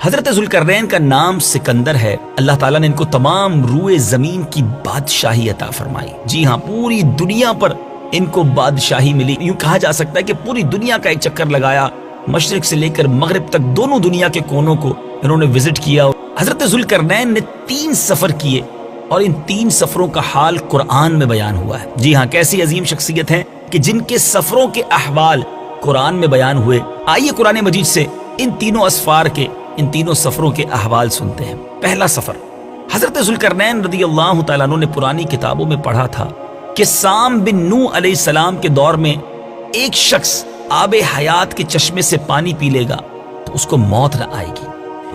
حضرت ذوالقرنین کا نام سکندر ہے۔ اللہ تعالیٰ نے ان کو تمام روئے زمین کی بادشاہی عطا فرمائی۔ جی ہاں، پوری دنیا پر ان کو بادشاہی ملی۔ یوں کہا جا سکتا ہے کہ پوری دنیا کا ایک چکر لگایا، مشرق سے لے کر مغرب تک دونوں دنیا کے کونوں کو انہوں نے وزٹ کیا۔ حضرت ذوالقرنین نے 3 سفر کیے اور ان 3 سفروں کا حال قرآن میں بیان ہوا ہے۔ جی ہاں، کیسی عظیم شخصیت ہیں کہ جن کے سفروں کے احوال قرآن میں بیان ہوئے۔ آئیے قرآن مجید سے ان تینوں اسفار کے، ان تینوں سفروں کے احوال سنتے ہیں۔ پہلا سفر، حضرت ذوالقرنین رضی اللہ تعالیٰ عنہ نے پرانی کتابوں میں پڑھا تھا کہ سام بن نوح علیہ السلام کے دور میں ایک شخص آب حیات کے چشمے سے پانی پی لے گا تو اس کو موت نہ آئے گی۔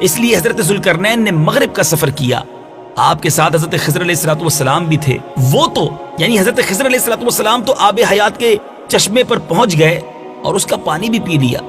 اس لیے حضرت ذوالقرنین نے مغرب کا سفر کیا۔ آپ کے ساتھ حضرت خضر علیہ السلام بھی تھے۔ وہ تو یعنی حضرت خضر علیہ السلام تو آب حیات کے چشمے پر پہنچ گئے اور اس کا پانی بھی پی لیا،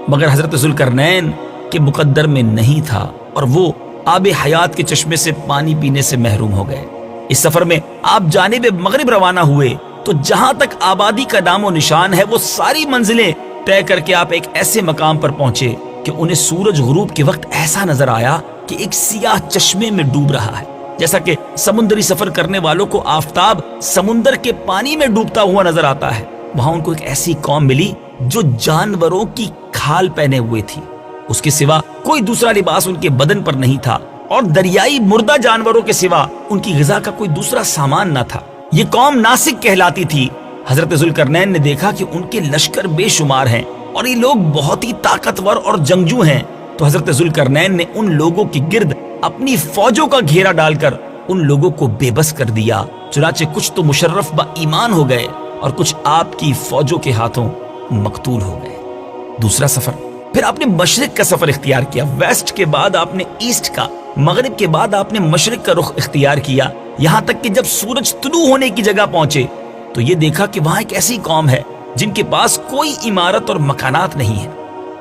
مگر حضرت ذوالقرنین کے مقدر میں نہیں تھا اور وہ آب حیات کے چشمے سے پانی پینے سے محروم ہو گئے۔ اس سفر میں آپ جانب مغرب روانہ ہوئے تو جہاں تک آبادی کا نام و نشان ہے وہ ساری منزلیں طے کر کے آپ ایک ایسے مقام پر پہنچے کہ انہیں سورج غروب کے وقت ایسا نظر آیا کہ ایک سیاہ چشمے میں ڈوب رہا ہے۔ جیسا کہ سمندری سفر کرنے والوں کو آفتاب سمندر کے پانی میں ڈوبتا ہوا نظر آتا ہے، وہاں ان کو ایک ایسی قوم ملی جو جانوروں کی کھال پہنے ہوئے تھی، اس کے سوا کوئی دوسرا لباس ان کے بدن پر نہیں تھا، اور دریائی مردہ جانوروں کے سوا ان کی غذا کا کوئی دوسرا سامان نہ تھا۔ یہ قوم ناسک کہلاتی تھی۔ حضرت ذوالقرنین نے دیکھا کہ ان کے لشکر بے شمار ہیں اور یہ لوگ بہت ہی طاقتور اور جنگجو ہیں، تو حضرت ذوالقرنین نے ان لوگوں کی گرد اپنی فوجوں کا گھیرا ڈال کر ان لوگوں کو بے بس کر دیا۔ چنانچہ کچھ تو مشرف با ایمان ہو گئے اور کچھ آپ کی فوجوں کے ہاتھوں مقتول ہو گئے۔ دوسرا سفر، پھر آپ نے مشرق کا سفر اختیار کیا۔ ویسٹ کے بعد آپ نے ایسٹ کا، مغرب کے بعد آپ نے مشرق کا رخ اختیار کیا، یہاں تک کہ جب سورج طلوع ہونے کی جگہ پہنچے تو یہ دیکھا کہ وہاں ایک ایسی قوم ہے جن کے پاس کوئی عمارت اور مکانات نہیں ہے۔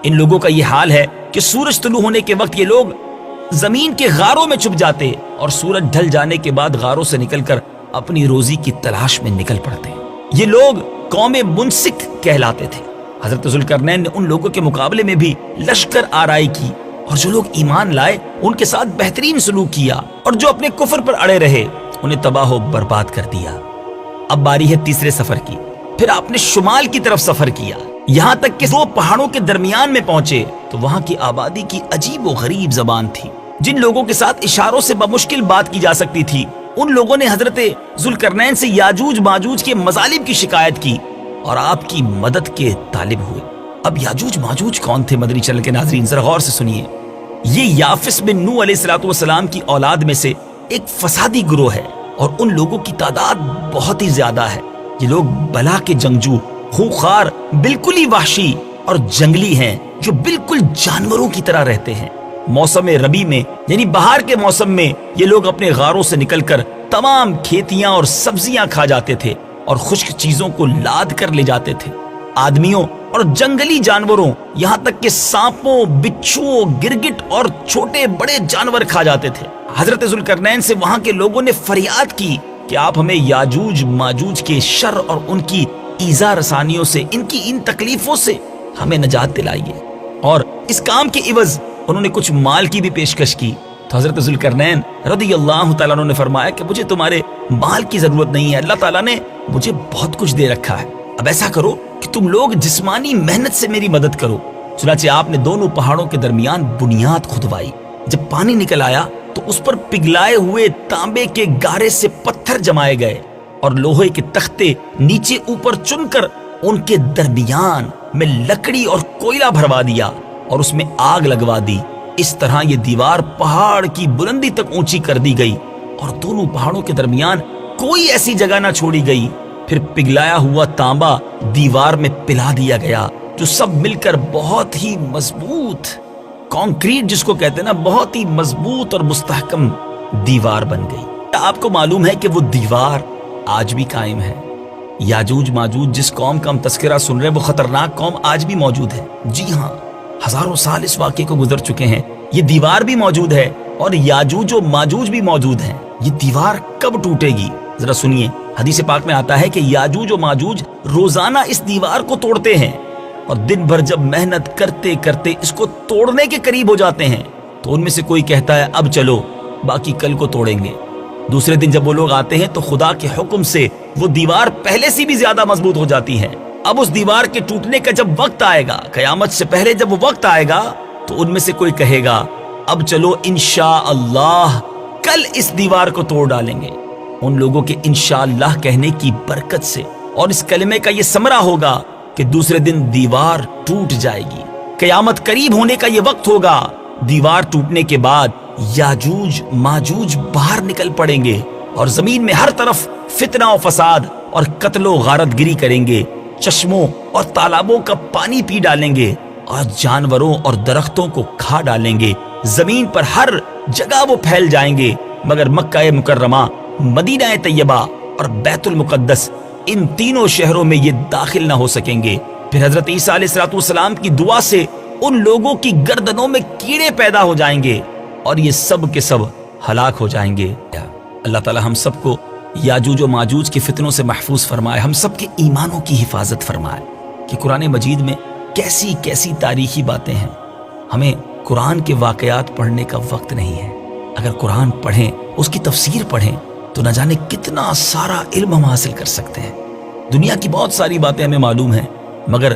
ان لوگوں کا یہ حال ہے کہ سورج طلوع ہونے کے وقت یہ لوگ زمین کے غاروں میں چھپ جاتے اور سورج ڈھل جانے کے بعد غاروں سے نکل کر اپنی روزی کی تلاش میں نکل پڑتے۔ یہ لوگ قوم منسک کہلاتے تھے۔ حضرت ذوالقرنین نے ان لوگوں کے مقابلے میں بھی لشکر آرائی کی، اور جو لوگ ایمان لائے ان کے ساتھ بہترین سلوک کیا، اور جو اپنے کفر پر اڑے رہے انہیں تباہ و برباد کر دیا۔ اب باری ہے تیسرے سفر کی۔ پھر آپ نے شمال کی طرف سفر کیا، یہاں تک کہ 2 پہاڑوں کے درمیان میں پہنچے تو وہاں کی آبادی کی عجیب و غریب زبان تھی۔ جن لوگوں کے ساتھ اشاروں سے بمشکل بات کی جا سکتی تھی، ان لوگوں نے حضرت ذوالقرنین سے یاجوج ماجوج کے مظالم کی شکایت کی اور آپ کی مدد کے طالب ہوئے۔ اب یاجوج ماجوج کون تھے؟ مدنی چینل کے ناظرین ذرا غور سے سنیے۔ یہ یافس بن نوح علیہ السلام کی اولاد میں سے ایک فسادی گروہ ہے، اور ان لوگوں کی تعداد بہت ہی زیادہ ہے۔ یہ لوگ بلا کے جنگجو، خونخوار، بالکل ہی وحشی اور جنگلی ہیں، جو بالکل جانوروں کی طرح رہتے ہیں۔ موسم ربیع میں یعنی بہار کے موسم میں یہ لوگ اپنے غاروں سے نکل کر تمام کھیتیاں اور سبزیاں کھا جاتے تھے اور خشک چیزوں کو لاد کر لے جاتے تھے۔ آدمیوں اور جنگلی جانوروں، یہاں تک کہ سانپوں، بچھوؤں، گرگٹ اور چھوٹے بڑے جانور کھا جاتے تھے۔ حضرت ذوالقرنین سے وہاں کے لوگوں نے فریاد کی کہ آپ ہمیں یاجوج ماجوج کے شر اور ان کی ایذا رسانیوں سے، ان کی ان تکلیفوں سے ہمیں نجات دلائیے، اور اس کام کے عوض انہوں نے کچھ مال کی بھی پیشکش کی۔ تو حضرت ذوالقرنین رضی اللہ تعالیٰ عنہ نے فرمایا کہ مجھے تمہارے مال کی ضرورت نہیں ہے، اللہ تعالیٰ نے مجھے بہت کچھ دے رکھا ہے۔ اب ایسا کرو کہ تم لوگ جسمانی محنت سے میری مدد کرو۔ چنانچہ آپ نے دونوں پہاڑوں کے درمیان بنیاد کھدوائی۔ جب پانی نکل آیا تو اس پر پگھلائے ہوئے تانبے کے گارے سے پتھر جمائے گئے اور لوہے کے تختے نیچے اوپر چن کر ان کے درمیان میں لکڑی اور کوئلہ بھروا دیا اور اس میں آگ لگوا دی۔ اس طرح یہ دیوار پہاڑ کی بلندی تک اونچی کر دی گئی اور دونوں پہاڑوں کے درمیان کوئی ایسی جگہ نہ چھوڑی گئی۔ پھر پگھلایا ہوا تانبا دیوار میں پلا دیا گیا، جو سب مل کر بہت ہی مضبوط، کانکریٹ جس کو کہتے ہیں نا، بہت ہی مضبوط اور مستحکم دیوار بن گئی۔ آپ کو معلوم ہے کہ وہ دیوار آج بھی قائم ہے۔ یاجوج ماجوج جس قوم کا ہم تذکرہ سن رہے ہیں، وہ خطرناک قوم آج بھی موجود ہے۔ جی ہاں، ہزاروں سال اس واقعے کو گزر چکے ہیں، یہ دیوار بھی موجود ہے اور یاجوج و ماجوج بھی موجود ہیں۔ یہ دیوار کب ٹوٹے گی؟ ذرا سنیے، حدیث پاک میں آتا ہے کہ یاجوج و ماجوج روزانہ اس دیوار کو توڑتے ہیں، اور دن بھر جب محنت کرتے کرتے اس کو توڑنے کے قریب ہو جاتے ہیں تو ان میں سے کوئی کہتا ہے اب چلو باقی کل کو توڑیں گے۔ دوسرے دن جب وہ لوگ آتے ہیں تو خدا کے حکم سے وہ دیوار پہلے سے بھی زیادہ مضبوط ہو جاتی ہے۔ اب اس دیوار کے ٹوٹنے کا جب وقت آئے گا، قیامت سے پہلے جب وہ وقت آئے گا، تو ان میں سے کوئی کہے گا اب چلو انشاءاللہ کل اس دیوار کو توڑ ڈالیں گے۔ ان لوگوں کے انشاءاللہ کہنے کی برکت سے اور اس کلمے کا یہ ثمرہ ہوگا کہ دوسرے دن دیوار ٹوٹ جائے گی۔ قیامت قریب ہونے کا یہ وقت ہوگا، دیوار ٹوٹنے کے بعد یاجوج ماجوج باہر نکل پڑیں گے اور زمین میں ہر طرف فتنہ و فساد اور قتل و غارت گری کریں گے، چشموں اور تالابوں کا پانی پی ڈالیں گے اور جانوروں اور درختوں کو کھا ڈالیں گے۔ زمین پر ہر جگہ وہ پھیل جائیں گے، مگر مکہ مکرمہ، مدینہ طیبہ اور بیت المقدس، ان تینوں شہروں میں یہ داخل نہ ہو سکیں گے۔ پھر حضرت عیسیٰ علیہ السلام کی دعا سے ان لوگوں کی گردنوں میں کیڑے پیدا ہو جائیں گے اور یہ سب کے سب ہلاک ہو جائیں گے۔ اللہ تعالی ہم سب کو یاجوج و ماجوج کے فتنوں سے محفوظ فرمائے، ہم سب کے ایمانوں کی حفاظت فرمائے کہ قرآن مجید میں کیسی کیسی تاریخی باتیں ہیں۔ ہمیں قرآن کے واقعات پڑھنے کا وقت نہیں ہے۔ اگر قرآن پڑھیں، اس کی تفسیر پڑھیں تو نہ جانے کتنا سارا علم ہم حاصل کر سکتے ہیں۔ دنیا کی بہت ساری باتیں ہمیں معلوم ہیں، مگر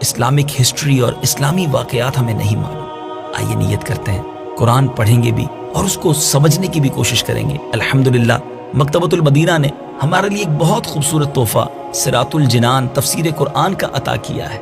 اسلامک ہسٹری اور اسلامی واقعات ہمیں نہیں معلوم۔ آئیے نیت کرتے ہیں، قرآن پڑھیں گے بھی اور اس کو سمجھنے کی بھی کوشش کریں گے۔ الحمدللہ مکتبۃ المدینہ نے ہمارے لیے ایک بہت خوبصورت تحفہ صراط الجنان تفسیر قرآن کا عطا کیا ہے۔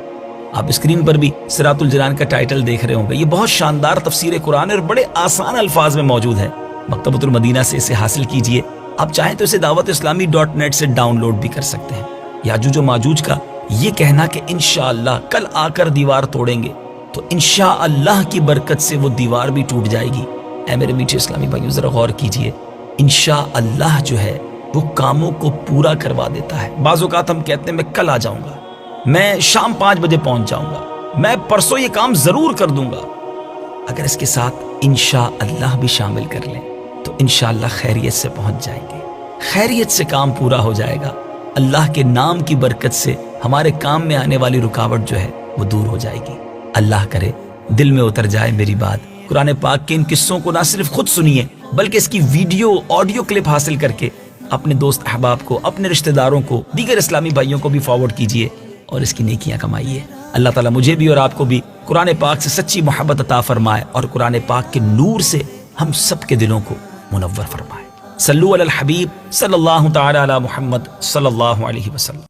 آپ اسکرین پر بھی صراط الجنان کا ٹائٹل دیکھ رہے ہوں گے۔ یہ بہت شاندار تفسیر قرآن ہے اور بڑے آسان الفاظ میں موجود ہے۔ مکتبۃ المدینہ سے اسے حاصل کیجئے۔ آپ چاہیں تو اسے dawat-islami.net سے ڈاؤن لوڈ بھی کر سکتے ہیں۔ یاجوج و ماجوج کا یہ کہنا کہ انشاءاللہ کل آ کر دیوار توڑیں گے، تو انشاءاللہ کی برکت سے وہ دیوار بھی ٹوٹ جائے گی۔ اے میرے میٹھے اسلامی بھائیو، ذرا غور کیجئے، انشاءاللہ جو ہے وہ کاموں کو پورا کروا دیتا ہے۔ بعض اوقات ہم کہتے ہیں میں کل آ جاؤں گا، میں شام 5 بجے پہنچ جاؤں گا، میں پرسوں یہ کام ضرور کر دوں گا۔ اگر اس کے ساتھ انشاءاللہ بھی شامل کر لیں تو انشاءاللہ خیریت سے پہنچ جائیں گے، خیریت سے کام پورا ہو جائے گا۔ اللہ کے نام کی برکت سے ہمارے کام میں آنے والی رکاوٹ جو ہے وہ دور ہو جائے گی۔ اللہ کرے دل میں اتر جائے میری بات۔ قرآن پاک کے ان قصوں کو نہ صرف خود سنیے بلکہ اس کی ویڈیو آڈیو کلپ حاصل کر کے اپنے دوست احباب کو، اپنے رشتہ داروں کو، دیگر اسلامی بھائیوں کو بھی فارورڈ کیجیے اور اس کی نیکیاں کمائیے۔ اللہ تعالیٰ مجھے بھی اور آپ کو بھی قرآن پاک سے سچی محبت عطا فرمائے اور قرآن پاک کے نور سے ہم سب کے دلوں کو منور فرمائے۔ صلو علی الحبیب صلی اللہ تعالی علی محمد صلی اللہ علیہ وسلم۔